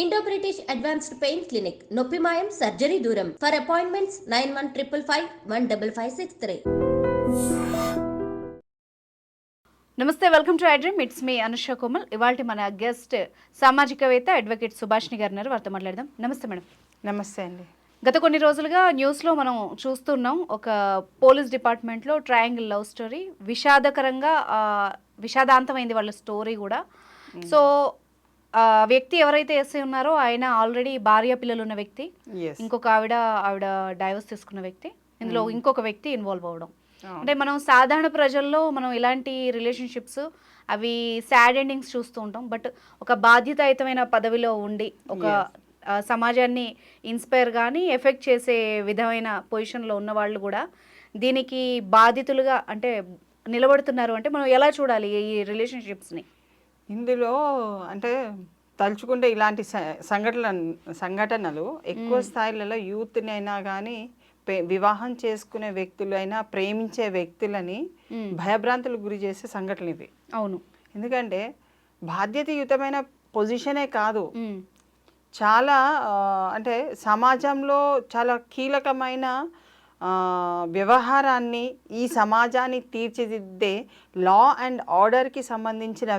Indo British advanced pain clinic నొప్పి మాయం surgery దూరం ఫర్ అపాయింట్మెంట్స్ 9155515563. నమస్తే, welcome to iDream. It's me Anusha Komal. ఇవాళ మన గెస్ట్ సామాజికవేత్త అడ్వకేట్ సుభాష్ని గారు ఉన్నారు. వారితో మాట్లాడదాం. నమస్తే మేడం. నమస్తే అండి. గత కొన్ని రోజులుగా న్యూస్లో మనం చూస్తున్నాం, ఒక పోలీస్ డిపార్ట్మెంట్లో ట్రయాంగిల్ లవ్ స్టోరీ విషాదకరంగా విషాదాంతమైంది వాళ్ళ స్టోరీ కూడా. సో వ్యక్తి ఎవరైతే ఎస్ఐ ఉన్నారో ఆయన ఆల్రెడీ భార్య పిల్లలు ఉన్న వ్యక్తి, ఇంకొక ఆవిడ డైవర్స్ తీసుకున్న వ్యక్తి, ఇందులో ఇంకొక వ్యక్తి ఇన్వాల్వ్ అవ్వడం. అంటే మనం సాధారణ ప్రజల్లో మనం ఇలాంటి రిలేషన్షిప్స్ అవి సాడ్ ఎండింగ్స్ చూస్తూ ఉంటాం. బట్ ఒక బాధ్యతాయుతమైన పదవిలో ఉండి ఒక సమాజాన్ని ఇన్స్పైర్ కానీ ఎఫెక్ట్ చేసే విధమైన పొజిషన్లో ఉన్న వాళ్ళు కూడా దీనికి బాధితులుగా అంటే నిలబడుతున్నారు. అంటే మనం ఎలా చూడాలి ఈ రిలేషన్షిప్స్ని? ఇందులో అంటే తలుచుకుంటే ఇలాంటి సంఘటనలు ఎక్కువ స్థాయిలలో యూత్ని అయినా కానీ వివాహం చేసుకునే వ్యక్తులైనా ప్రేమించే వ్యక్తులని భయభ్రాంతులకు గురి చేసే సంఘటనలు ఇవి. అవును, ఎందుకంటే బాధ్యతయుతమైన పొజిషనే కాదు, చాలా అంటే సమాజంలో చాలా కీలకమైన వ్యవహారాన్ని ఈ సమాజాన్ని తీర్చిదిద్దే లా అండ్ ఆర్డర్కి సంబంధించిన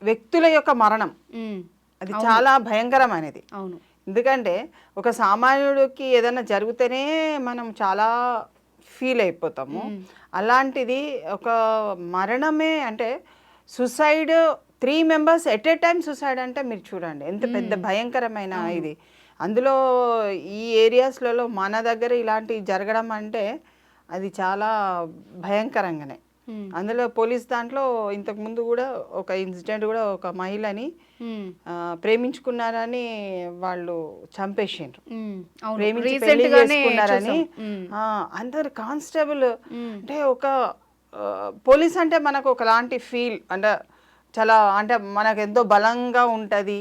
వ్యక్తుల యొక్క మరణం అది చాలా భయంకరమైనది. అవును, ఎందుకంటే ఒక సామాన్యుడికి ఏదైనా జరిగితేనే మనం చాలా ఫీల్ అయిపోతాము. అలాంటిది ఒక మరణమే అంటే suicide, 3 members at a time suicide అంటే మీరు చూడండి ఎంత పెద్ద భయంకరమైన ఇది. అందులో ఈ ఏరియాస్లలో మన దగ్గర ఇలాంటివి జరగడం అంటే అది చాలా భయంకరంగానే. అందులో పోలీస్ దాంట్లో ఇంతకుముందు కూడా ఒక ఇన్సిడెంట్ కూడా ఒక మహిళని ప్రేమించుకున్నారని వాళ్ళు చంపేసిండ్రు, ప్రేమించి పెళ్లి చేసుకున్నారని. అందరు కానిస్టేబుల్ అంటే ఒక పోలీస్ అంటే మనకు ఒకలాంటి ఫీల్, అంటే చాలా అంటే మనకు ఎంతో బలంగా ఉంటుంది,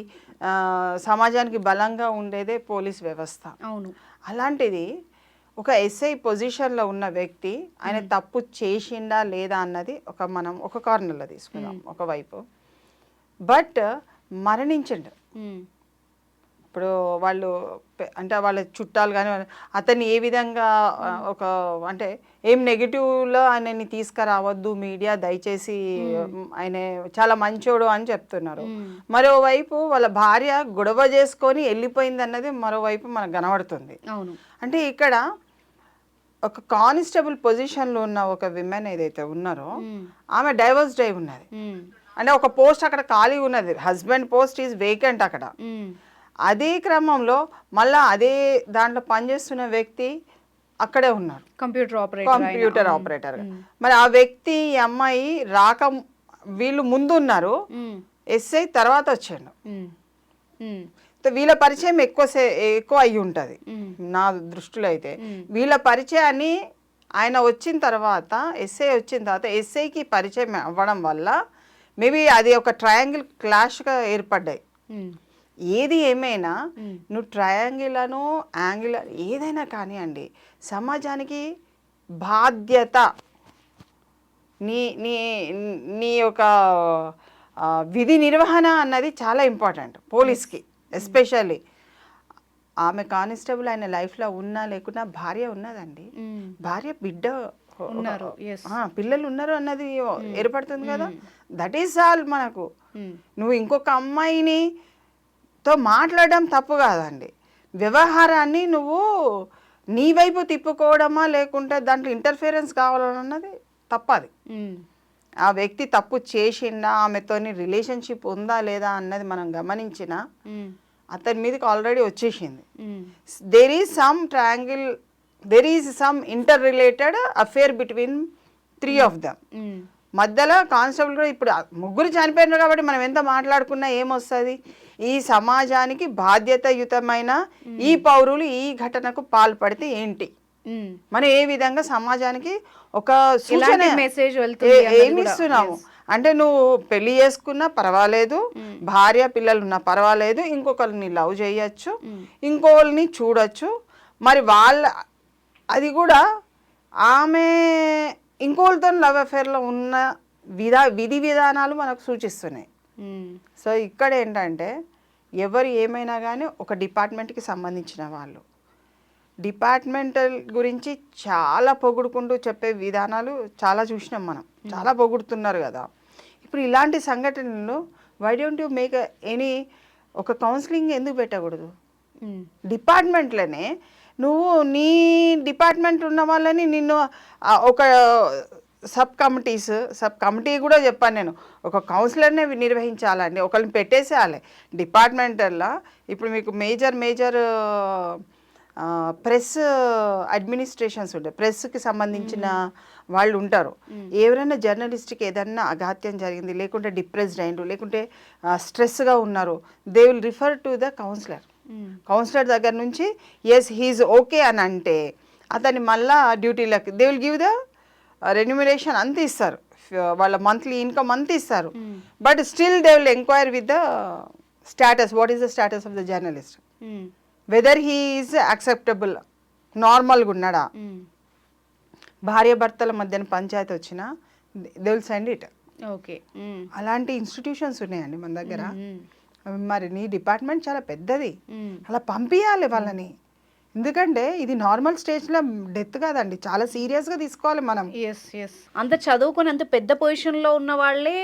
సమాజానికి బలంగా ఉండేదే పోలీస్ వ్యవస్థ. అవును, అలాంటిది ఒక ఎస్ఐ పొజిషన్లో ఉన్న వ్యక్తి ఆయన తప్పు చేసిండా లేదా అన్నది మనం ఒక కార్నర్లో తీసుకున్నాం ఒకవైపు. బట్ మరణించండు. ఇప్పుడు వాళ్ళు అంటే వాళ్ళ చుట్టాలు కానీ అతన్ని ఏ విధంగా ఒక అంటే ఏం నెగిటివ్లో ఆయనని తీసుకురావద్దు మీడియా దయచేసి, ఆయన చాలా మంచోడు అని చెప్తున్నారు. మరోవైపు వాళ్ళ భార్య గొడవ చేసుకొని వెళ్ళిపోయింది అన్నది మరోవైపు మనకు కనబడుతుంది. అంటే ఇక్కడ ఒక కానిస్టేబుల్ పొజిషన్లో ఉన్న ఒక విమెన్ ఏదైతే ఉన్నారో ఆమె డైవర్స్ అయి ఉన్నది. అంటే ఒక పోస్ట్ అక్కడ ఖాళీ ఉన్నది, హస్బెండ్ పోస్ట్ ఈజ్ వేకెంట్ అక్కడ. అదే క్రమంలో మళ్ళా అదే దాంట్లో పనిచేస్తున్న వ్యక్తి అక్కడే ఉన్నారు, కంప్యూటర్ ఆపరేటర్. మరి ఆ వ్యక్తి ఈ అమ్మాయి వీళ్ళు ముందు ఉన్నారు, ఎస్ఐ తర్వాత వచ్చాడు. వీళ్ళ పరిచయం ఎక్కువ అయ్యి ఉంటుంది నా దృష్టిలో. అయితే వీళ్ళ పరిచయాన్ని ఆయన వచ్చిన తర్వాత, ఎస్ఐ వచ్చిన తర్వాత ఎస్ఐకి పరిచయం అవ్వడం వల్ల మేబీ అది ఒక ట్రయాంగిల్ క్లాష్గా ఏర్పడ్డాయి. ఏది ఏమైనా నువ్వు ట్రయాంగిల్ అను యాంగిల్ ఏదైనా కానివ్వండి, సమాజానికి బాధ్యత, నీ నీ నీ యొక్క విధి నిర్వహణ అన్నది చాలా ఇంపార్టెంట్ పోలీస్కి. ఎస్పెషల్లీ ఆమె కానిస్టేబుల్ ఆయన లైఫ్లో ఉన్నా లేకున్నా భార్య ఉన్నదండి, భార్య బిడ్డ పిల్లలు ఉన్నారు అన్నది ఏర్పడుతుంది కదా. That is all. మనకు నువ్వు ఇంకొక అమ్మాయిని తో మాట్లాడడం తప్పు కాదండి, వ్యవహారాన్ని నువ్వు నీ వైపు తిప్పుకోవడమా లేకుంటే దాంట్లో ఇంటర్ఫిరెన్స్ కావాలన్నది తప్పది. ఆ వ్యక్తి తప్పు చేసిండా, ఆమెతోని రిలేషన్షిప్ ఉందా లేదా అన్నది మనం గమనించినా అతని మీదకి ఆల్రెడీ వచ్చేసింది. There is some inter related affair between 3 of them. మధ్యలో కానిస్టేబుల్ కూడా ఇప్పుడు 3 చనిపోయినారు కాబట్టి మనం ఎంత మాట్లాడుకున్నా ఏమొస్తుంది? ఈ సమాజానికి బాధ్యతాయుతమైన ఈ పౌరులు ఈ ఘటనకు పాల్పడితే ఏంటి, మనం ఏ విధంగా సమాజానికి ఒక సూచన ఏమిస్తున్నాము అంటే, నువ్వు పెళ్లి చేసుకున్నా పర్వాలేదు, భార్య పిల్లలు ఉన్నా పర్వాలేదు, ఇంకొకరిని లవ్ చేయొచ్చు, ఇంకోళ్ళని చూడొచ్చు. మరి అది కూడా ఆమె ఇంకోళ్ళతో లవ్ అఫేర్లో ఉన్న విధి విధానాలు మనకు సూచిస్తున్నాయి. సో ఇక్కడ ఏంటంటే ఎవరు ఏమైనా కానీ ఒక డిపార్ట్మెంట్కి సంబంధించిన వాళ్ళు. డిపార్ట్మెంటల్ గురించి చాలా పొగుడుకుంటూ చెప్పే విధానాలు చాలా చూసినాం మనం, చాలా పొగుడుతున్నారు కదా. ఇప్పుడు ఇలాంటి సంఘటనలు why don't you make any ఒక కౌన్సిలింగ్ ఎందుకు పెట్టకూడదు? డిపార్ట్మెంట్లోనే నువ్వు నీ డిపార్ట్మెంట్ ఉన్న వాళ్ళని నిన్ను ఒక సబ్ కమిటీ కూడా చెప్పాను నేను, ఒక కౌన్సిలర్నే నిర్వహించాలండి, ఒకరిని పెట్టేసేయాలి డిపార్ట్మెంటల్లో. ఇప్పుడు మీకు మేజర్ ప్రెస్ అడ్మినిస్ట్రేషన్స్ ఉంటాయి, ప్రెస్కి సంబంధించిన వాళ్ళు ఉంటారు. ఎవరైనా జర్నలిస్ట్కి ఏదన్నా అఘాత్యం జరిగింది, లేకుంటే డిప్రెస్డ్ అయిండ్రు, లేకుంటే స్ట్రెస్గా ఉన్నారు, they will refer to the counsellor దగ్గర నుంచి ఎస్ హీఈస్ ఓకే అని అంటే అతన్ని మళ్ళా డ్యూటీలకు they will give the remuneration అంత ఇస్తారు, వాళ్ళ మంత్లీ ఇన్కమ్ అంత ఇస్తారు. But still they will enquire with the status, what is the status of the journalist, whether he is acceptable, నార్మల్గా ఉన్నాడా. భార్యాభర్తల మధ్యన పంచాయతీ వచ్చినా they will send it. Okay, అలాంటి ఇన్స్టిట్యూషన్స్ ఉన్నాయండి మన దగ్గర. మరి నీ డిపార్ట్మెంట్ చాలా పెద్దది, అలా పంపించాలి వాళ్ళని. ఎందుకంటే ఇది నార్మల్ స్టేజ్లో డెత్ కాదండి, చాలా సీరియస్గా తీసుకోవాలి మనం. ఎస్ అంత చదువుకొని అంత పెద్ద పొజిషన్లో ఉన్న వాళ్ళే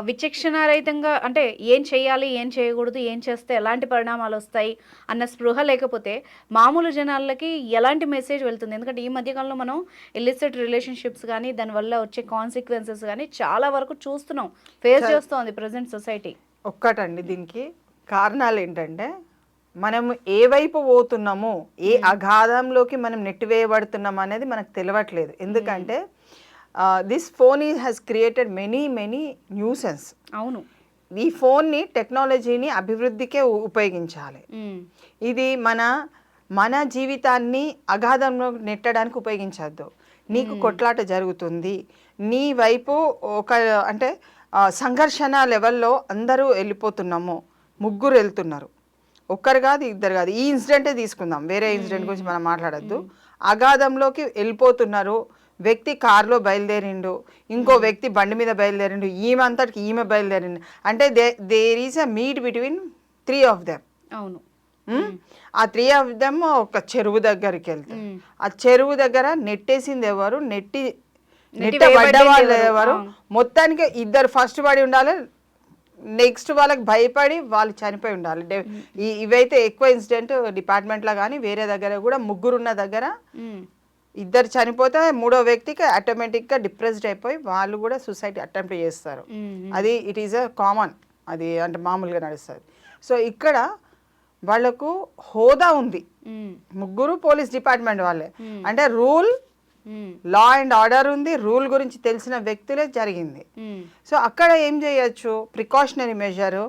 విచక్షణారహితంగా అంటే ఏం చేయాలి, ఏం చేయకూడదు, ఏం చేస్తే ఎలాంటి పరిణామాలు వస్తాయి అన్న స్పృహ లేకపోతే మామూలు జనాలకి ఎలాంటి మెసేజ్ వెళ్తుంది? ఎందుకంటే ఈ మధ్యకాలంలో మనం ఇల్లిసిట్ రిలేషన్షిప్స్ కానీ దానివల్ల వచ్చే కాన్సిక్వెన్సెస్ కానీ చాలా వరకు చూస్తున్నాం, ఫేస్ చేస్తోంది ప్రజెంట్ సొసైటీ. ఒక్కటండి దీనికి కారణాలు ఏంటంటే మనం ఏ వైపు పోతున్నామో, ఏ అగాధంలోకి మనం నెట్టివేయబడుతున్నాం అనేది మనకు తెలియట్లేదు. ఎందుకంటే this phone has created many nuisance. అవును, ఈ ఫోన్ని టెక్నాలజీని అభివృద్ధికే ఉపయోగించాలి. ఇది మన జీవితాన్ని అగాధంలో నెట్టడానికి ఉపయోగించద్దు. నీకు కొట్లాట జరుగుతుంది, నీ వైపు ఒక అంటే సంఘర్షణ లెవెల్లో అందరూ వెళ్ళిపోతున్నాము, ముగ్గురు వెళ్తున్నారు, ఒక్కరు కాదు ఇద్దరు కాదు. ఈ ఇన్సిడెంటే తీసుకుందాం, వేరే ఇన్సిడెంట్ గురించి మనం మాట్లాడద్దు. అగాధంలోకి వెళ్ళిపోతున్నారు, వ్యక్తి కారులో బయలుదేరిండు, ఇంకో వ్యక్తి బండి మీద బయలుదేరిండు, ఈమె అంతటికి ఈమె బయలుదేరిండు. అంటే there is a meet between 3 of them. అవును, ఆ 3 of them ఒక చెరువు దగ్గరికి వెళ్తారు. ఆ చెరువు దగ్గర నెట్టేసింది ఎవరు, నెట్టబడ్డ వాళ్ళు ఎవరు, మొత్తానికి ఇద్దరు ఫస్ట్ పడి ఉండాలి, నెక్స్ట్ వాళ్ళకి భయపడి వాళ్ళు చనిపోయి ఉండాలి. ఇవైతే ఎక్కువ ఇన్సిడెంట్ డిపార్ట్మెంట్లో కానీ వేరే దగ్గర కూడా ముగ్గురున్న దగ్గర ఇద్దరు చనిపోతే మూడో వ్యక్తికి ఆటోమేటిక్గా డిప్రెస్డ్ అయిపోయి వాళ్ళు కూడా సూసైడ్ అటెంప్ట్ చేస్తారు. అది ఇట్ ఈస్ అ కామన్, అది అంటే మామూలుగా నడుస్తుంది. సో ఇక్కడ వాళ్ళకు హోదా ఉంది, ముగ్గురు పోలీస్ డిపార్ట్మెంట్ వాళ్ళే, అంటే రూల్ లా అండ్ ఆర్డర్ ఉంది, రూల్ గురించి తెలిసిన వ్యక్తులే జరిగింది. సో అక్కడ ఏం చేయొచ్చు, ప్రికాషనరీ మెజరు,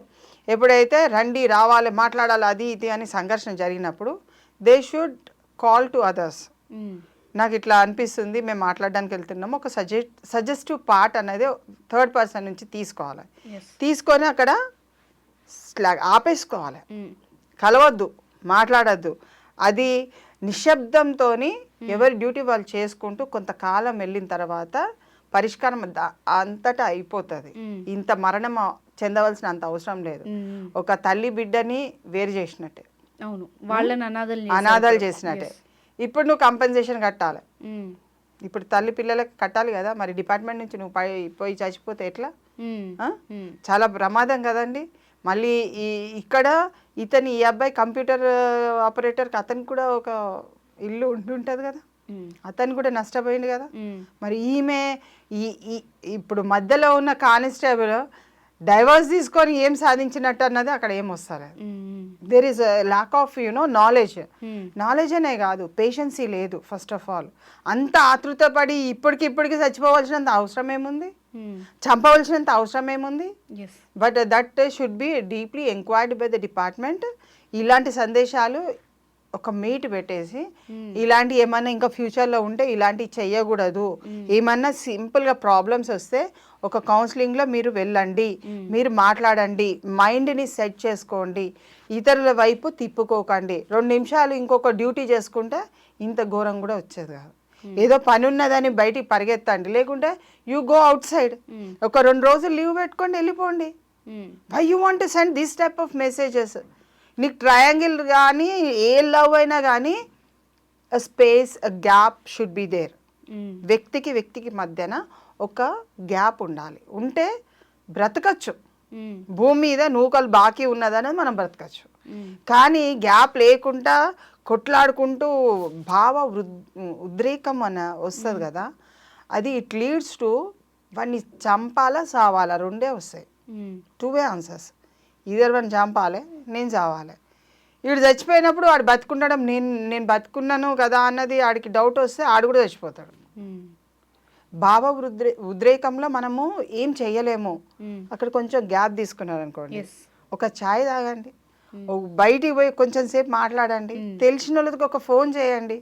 ఎప్పుడైతే రండి రావాలి మాట్లాడాలి అది ఇది అని సంఘర్షణ జరిగినప్పుడు they should call to others. నాకు ఇట్లా అనిపిస్తుంది, మేము మాట్లాడడానికి వెళ్తున్నాము, ఒక సజెస్టివ్ పార్ట్ అనేది థర్డ్ పర్సన్ నుంచి తీసుకోవాలి, తీసుకొని అక్కడ ఆపేసుకోవాలి, కలవద్దు, మాట్లాడద్దు. అది నిశ్శబ్దంతో ఎవరి డ్యూటీ వాళ్ళు చేసుకుంటూ కొంతకాలం వెళ్ళిన తర్వాత పరిష్కారం అంతటా అయిపోతుంది. ఇంత మరణం చెందవలసిన అంత అవసరం లేదు. ఒక తల్లి బిడ్డని వేరు చేసినట్టే, అవును, వాళ్ళని అనాథాలు చేసినట్టే. ఇప్పుడు నువ్వు కంపెన్సేషన్ కట్టాలి, ఇప్పుడు తల్లి పిల్లలకి కట్టాలి కదా, మరి డిపార్ట్మెంట్ నుంచి నువ్వు పోయి చచ్చిపోతే ఎట్లా? చాలా ప్రమాదం కదండి. మళ్ళీ ఇక్కడ ఈ అబ్బాయి కంప్యూటర్ ఆపరేటర్కి అతనికి కూడా ఒక ఇల్లు ఉంటుంటుంది కదా, అతను కూడా నష్టపోయింది కదా. మరి ఈమె ఇప్పుడు మధ్యలో ఉన్న కానిస్టేబుల్ డైవర్స్ తీసుకొని ఏం సాధించినట్టు అన్నది అక్కడ ఏం వస్తారు. There is lack of knowledge అనే కాదు, పేషెన్సీ లేదు. ఫస్ట్ ఆఫ్ ఆల్ అంత ఆతృత పడి ఇప్పటికి చచ్చిపోవాల్సినంత అవసరం ఏముంది, చంపవలసినంత అవసరం ఏముంది. But that should be deeply enquired by the department. ఇలాంటి సందేశాలు ఒక మీట్ పెట్టేసి ఇలాంటి ఏమన్నా ఇంకా ఫ్యూచర్లో ఉంటే ఇలాంటివి చెయ్యకూడదు, ఏమన్నా సింపుల్గా ప్రాబ్లమ్స్ వస్తే ఒక కౌన్సిలింగ్లో మీరు వెళ్ళండి, మీరు మాట్లాడండి, మైండ్ని సెట్ చేసుకోండి, ఇతరుల వైపు తిప్పుకోకండి. 2 నిమిషాలు ఇంకొక డ్యూటీ చేసుకుంటే ఇంత ఘోరం కూడా వచ్చేది కాదు. ఏదో పని ఉన్నదని బయటికి పరిగెత్తండి, లేకుంటే యూ గో అవుట్ సైడ్, ఒక 2 రోజులు లీవ్ పెట్టుకోండి, వెళ్ళిపోండి. Why you want to send this type of messages? నీకు ట్రయాంగిల్ కానీ ఏ లవ్ అయినా కానీ space gap should be there. వ్యక్తికి మధ్యన ఒక గ్యాప్ ఉండాలి. ఉంటే బ్రతకచ్చు. భూమి మీద నూకలు బాకీ ఉన్నదనేది మనం బ్రతకచ్చు. కానీ గ్యాప్ లేకుండా కొట్లాడుకుంటూ ఉద్రేకం అని వస్తుంది కదా, అది ఇట్ లీడ్స్ టు వాడిని చంపాలా సావాలా రెండే వస్తాయి. 2 వే ఆన్సర్స్. ఇద్దరు వాడిని చంపాలి, నేను చావాలి. వీడు చచ్చిపోయినప్పుడు వాడు బతుకుండడం నేను బతుకున్నాను కదా అన్నది ఆడికి డౌట్ వస్తే ఆడు కూడా చచ్చిపోతాడు. ఉద్రేకంలో మనము ఏం చెయ్యలేము. అక్కడ కొంచెం గ్యాప్ తీసుకున్నారు అనుకోండి, ఒక ఛాయ్ తాగండి, బయటికి పోయి కొంచెం సేపు మాట్లాడండి, తెలిసిన వాళ్ళకి ఒక ఫోన్ చేయండి,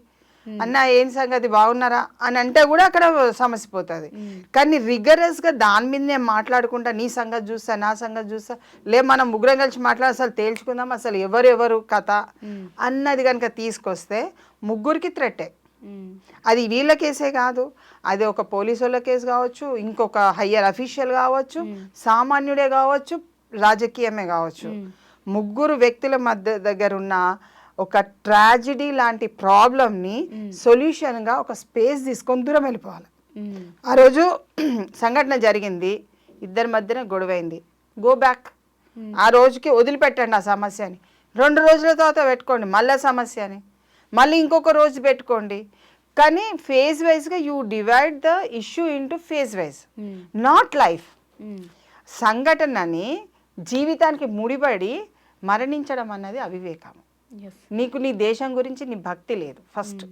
అన్న ఏం సంగతి బాగున్నారా అని అంటే కూడా అక్కడ సమస్య పోతుంది. కానీ రిగరస్గా దాని మీద నేను మాట్లాడుకుంటా, నీ సంగతి చూస్తా నా సంగతి చూస్తా, మనం ముగ్గురం కలిసి మాట్లాడి అసలు తేల్చుకుందాం అసలు ఎవరెవరు కథ అన్నది కనుక తీసుకొస్తే ముగ్గురికి థ్రెట్టే. అది వీళ్ళ కేసే కాదు, అది ఒక పోలీసు వాళ్ళ కేసు కావచ్చు, ఇంకొక హయ్యర్ అఫీషియల్ కావచ్చు, సామాన్యుడే కావచ్చు, రాజకీయమే కావచ్చు. ముగ్గురు వ్యక్తుల మధ్య దగ్గర ఉన్న ఒక ట్రాజడీ లాంటి ప్రాబ్లమ్ని సొల్యూషన్గా ఒక స్పేస్ తీసుకొని దూరం వెళ్ళిపోవాలి. ఆ రోజు సంఘటన జరిగింది, ఇద్దరి మధ్యన గొడవైంది, గో బ్యాక్. ఆ రోజుకి వదిలిపెట్టండి ఆ సమస్యని. 2 రోజుల తర్వాత పెట్టుకోండి మళ్ళీ సమస్యని, మళ్ళీ ఇంకొక రోజు పెట్టుకోండి. కానీ ఫేజ్ వైజ్గా you divide the issue into phase wise, not life. సంఘటనని జీవితానికి ముడిపడి మరణించడం అన్నది అవివేకం. నీకు నీ దేశం గురించి నీ భక్తి లేదు. ఫస్ట్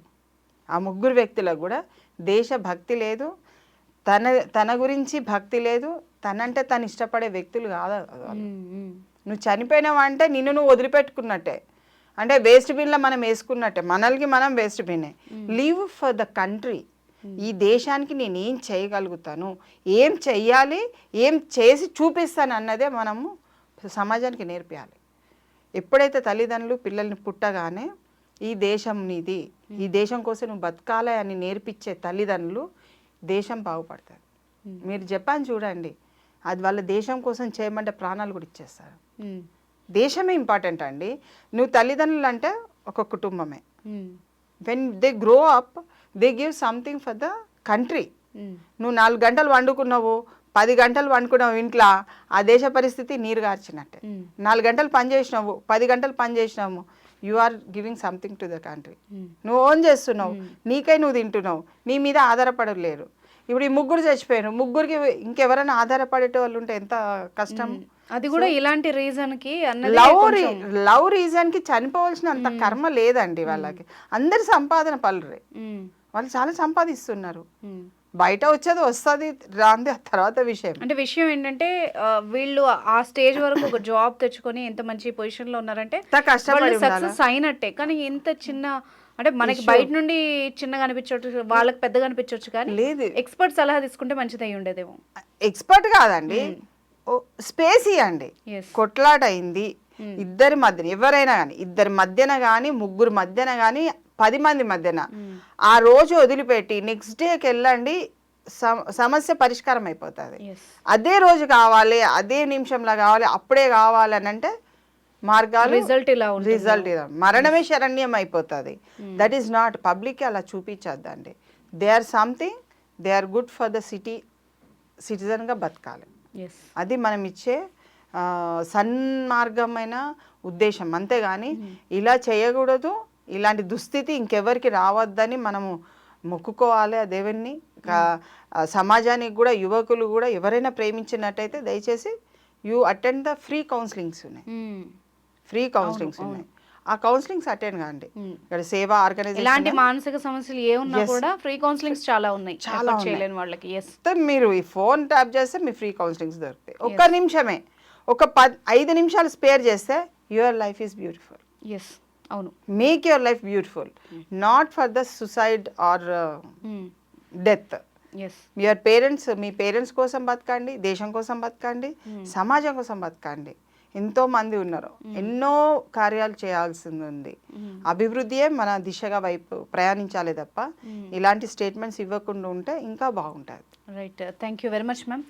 ఆ ముగ్గురు వ్యక్తులకు కూడా దేశ భక్తి లేదు, తన గురించి భక్తి లేదు, తనంటే తను ఇష్టపడే వ్యక్తులు కాదు. నువ్వు చనిపోయినావు అంటే నిన్ను నువ్వు వదిలిపెట్టుకున్నట్టే, అంటే వేస్ట్ బిన్లో మనం వేసుకున్నట్టే, మనల్ని మనం వేస్ట్ బిన్నే. Live for the country. ఈ దేశానికి నేను ఏం చేయగలుగుతాను, ఏం చెయ్యాలి, ఏం చేసి చూపిస్తాను అన్నదే మనము సమాజానికి నేర్పించాలి. ఎప్పుడైతే తల్లిదండ్రులు పిల్లల్ని పుట్టగానే ఈ దేశం నీది, ఈ దేశం కోసం నువ్వు బతకాలి అని నేర్పించే తల్లిదండ్రులు, దేశం బాగుపడుతుంది. మీరు జపాన్ చూడండి, అది వాళ్ళ దేశం కోసం చేయమంటే ప్రాణాలు కూడా ఇచ్చేస్తారు. దేశమే ఇంపార్టెంట్ అండి. నువ్వు తల్లిదండ్రులు అంటే ఒక కుటుంబమే. When they grow up they give something for the country. నువ్వు 4 గంటలు వండుకున్నావు, 10 గంటలు వండుకున్నావు ఇంట్లో, ఆ దేశ పరిస్థితి నీరు గార్చినట్టే. 4 గంటలు పని చేసినావు, 10 గంటలు పని చేసినావు, you are giving something to the country. నువ్వు ఓన్ చేస్తున్నావు, నీకై నువ్వు తింటున్నావు, నీ మీద ఆధారపడలేరు. ఇప్పుడు ఈ ముగ్గురు చచ్చిపోయారు, ముగ్గురికి ఇంకెవరైనా ఆధారపడేట వాళ్ళు ఉంటే ఎంత కష్టం. అది కూడా ఇలాంటి రీజన్కి లవ్ రీజన్కి చనిపోవాల్సిన అంత కర్మ లేదండి వాళ్ళకి. అందరి సంపాదన పలురే, వాళ్ళు చాలా సంపాదిస్తున్నారు. బయట వచ్చేది వస్తుంది రాంది తర్వాత విషయం. అంటే విషయం ఏంటంటే వీళ్ళు ఆ స్టేజ్ వరకు ఒక జాబ్ తెచ్చుకొని ఎంత మంచి పొజిషన్ లో ఉన్నారంటే కష్టపడి సక్సెస్ అయినట్టే. కానీ ఎంత చిన్న అంటే మనకి బయట నుండి చిన్నగా అనిపించవచ్చు, వాళ్ళకి పెద్దగా అనిపించవచ్చు, కానీ లేదు ఎక్స్పర్ట్ సలహా తీసుకుంటే మంచిది అయి ఉండేదేమో. ఎక్స్పర్ట్ కాదండి, స్పేస్ ఇవ్వండి. కొట్లాట అయింది ఇద్దరి మధ్యన, ఎవరైనా కానీ ఇద్దరి మధ్యన కానీ ముగ్గురు మధ్యన కానీ 10 మంది మధ్యన, ఆ రోజు వదిలిపెట్టి నెక్స్ట్ డేకి వెళ్ళండి, సమస్య పరిష్కారం అయిపోతుంది. అదే రోజు కావాలి, అదే నిమిషంలో కావాలి, అప్పుడే కావాలి అని అంటే మార్గాలు రిజల్ట్ ఇలా మరణమే శరణ్యం అయిపోతుంది. That is not. పబ్లిక్ అలా చూపించద్దండి. They are something, they are good for the సిటిజన్గా బతకాలి. అది మనం ఇచ్చే సన్మార్గమైన ఉద్దేశం. అంతేగాని ఇలా చేయకూడదు, ఇలాంటి దుస్థితి ఇంకెవరికి రావద్దని మనము మొక్కుకోవాలి ఆ దేవుణ్ణి. సమాజానికి కూడా, యువకులు కూడా ఎవరైనా ప్రేమించినట్టయితే దయచేసి you attend the free counsellings ఉన్నాయి, ఫ్రీ కౌన్సిలింగ్స్ ఉన్నాయి. ఆ కౌన్సిలింగ్స్ అటెండ్ కాండి. ఇక్కడ సేవా ఆర్గనైజేషన్, ఇలాంటి మానసిక సమస్యలు ఏ ఉన్నా కూడా ఫ్రీ కౌన్సిలింగ్స్ చాలా ఉన్నాయి, చాలా చేయలేని వాళ్ళకి. మీరు ఈ ఫోన్ ట్యాప్ చేస్తే మీ ఫ్రీ కౌన్సిలింగ్స్ దొరుకుతాయి. ఒక్క నిమిషమే, ఒక 5 నిమిషాలు స్పేర్ చేస్తే యువర్ లైఫ్ ఈస్ బ్యూటిఫుల్. అవును, make your life beautiful, not for the suicide are death. Your parents, me parents కోసం బతకండి, దేశం కోసం బతకండి, సమాజం కోసం బతకండి. ఎంతో మంది ఉన్నారు, ఎన్నో కార్యాలు చేయాల్సింది ఉంది. అభివృద్ధియే మన దిశగా వైపు ప్రయాణించాలి తప్ప ఇలాంటి స్టేట్మెంట్స్ ఇవ్వకుండా ఉంటే ఇంకా బాగుంటుంది. Right, thank you very much ma'am.